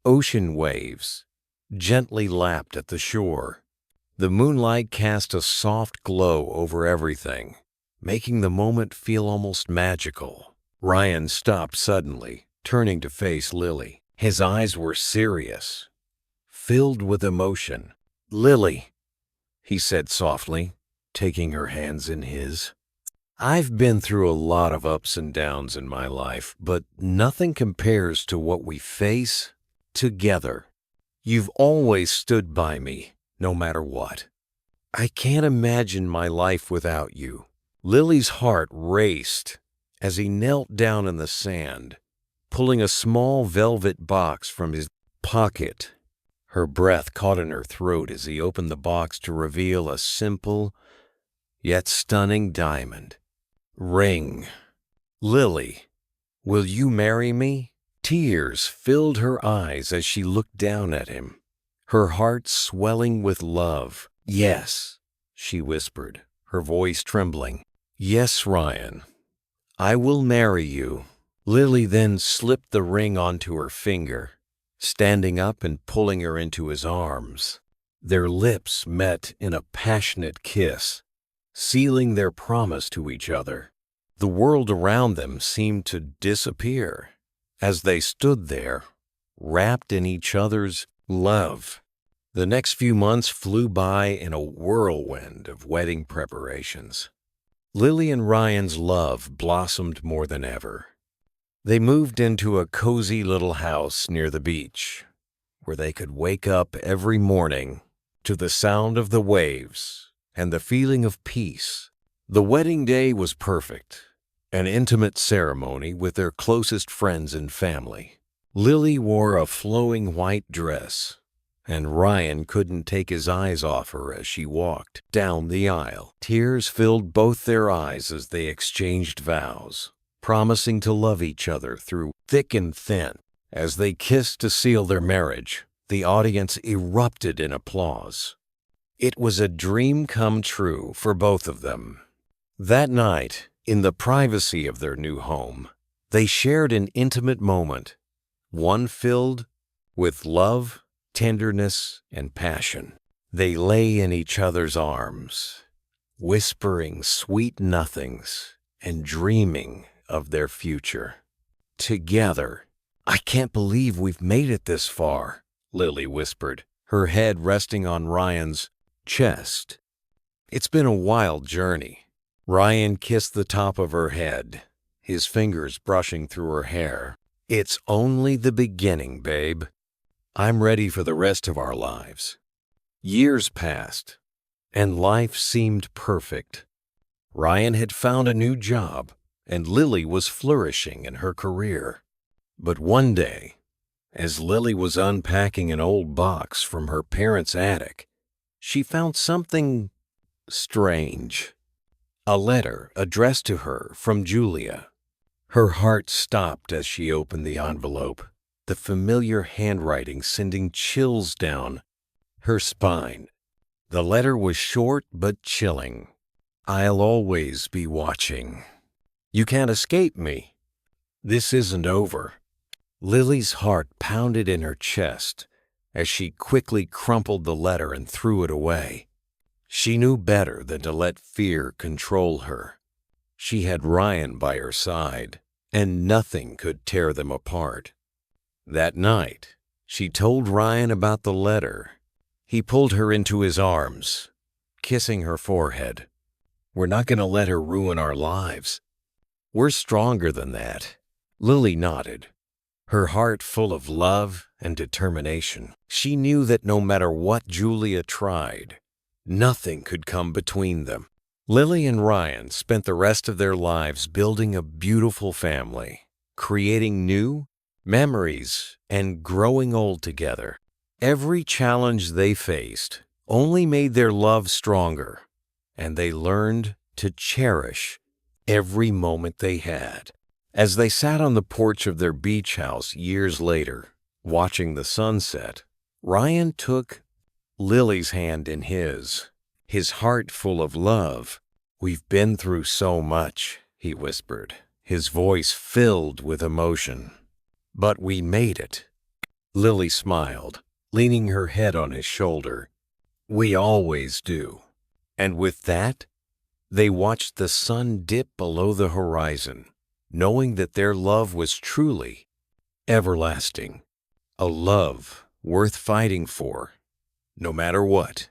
ocean waves gently lapped at the shore. The moonlight cast a soft glow over everything, making the moment feel almost magical. Ryan stopped suddenly, turning to face Lily. His eyes were serious, filled with emotion. "Lily," he said softly, taking her hands in his, "I've been through a lot of ups and downs in my life, but nothing compares to what we face together. You've always stood by me, no matter what. I can't imagine my life without you." Lily's heart raced as he knelt down in the sand, pulling a small velvet box from his pocket. Her breath caught in her throat as he opened the box to reveal a simple yet stunning diamond ring. "Lily, will you marry me?" Tears filled her eyes as she looked down at him, her heart swelling with love. "Yes," she whispered, her voice trembling. "Yes, Ryan, I will marry you." Lily then slipped the ring onto her finger, standing up and pulling her into his arms. Their lips met in a passionate kiss, sealing their promise to each other. The world around them seemed to disappear as they stood there, wrapped in each other's love. The next few months flew by in a whirlwind of wedding preparations. Lily and Ryan's love blossomed more than ever. They moved into a cozy little house near the beach, where they could wake up every morning to the sound of the waves and the feeling of peace. The wedding day was perfect, an intimate ceremony with their closest friends and family. Lily wore a flowing white dress, and Ryan couldn't take his eyes off her as she walked down the aisle. Tears filled both their eyes as they exchanged vows, promising to love each other through thick and thin. As they kissed to seal their marriage, the audience erupted in applause. It was a dream come true for both of them. That night, in the privacy of their new home, they shared an intimate moment, one filled with love, tenderness, and passion. They lay in each other's arms, whispering sweet nothings and dreaming of their future. Together. "I can't believe we've made it this far," Lily whispered, her head resting on Ryan's chest. "It's been a wild journey," Ryan kissed the top of her head, his fingers brushing through her hair. "It's only the beginning, babe. I'm ready for the rest of our lives." Years passed, and life seemed perfect. Ryan had found a new job, and Lily was flourishing in her career. But one day, as Lily was unpacking an old box from her parents' attic, she found something strange. A letter addressed to her from Julia. Her heart stopped as she opened the envelope, the familiar handwriting sending chills down her spine. The letter was short but chilling. "I'll always be watching. You can't escape me. This isn't over." Lily's heart pounded in her chest as she quickly crumpled the letter and threw it away. She knew better than to let fear control her. She had Ryan by her side, and nothing could tear them apart. That night, she told Ryan about the letter. He pulled her into his arms, kissing her forehead. "We're not going to let her ruin our lives. We're stronger than that." Lily nodded, her heart full of love and determination. She knew that no matter what Julia tried, nothing could come between them. Lily and Ryan spent the rest of their lives building a beautiful family, creating new memories, and growing old together. Every challenge they faced only made their love stronger, and they learned to cherish every moment they had. As they sat on the porch of their beach house years later, watching the sunset, Ryan took Lily's hand in his heart full of love. "We've been through so much," he whispered, his voice filled with emotion. "But we made it." Lily smiled, leaning her head on his shoulder. "We always do." And with that, they watched the sun dip below the horizon, knowing that their love was truly everlasting, a love worth fighting for, no matter what.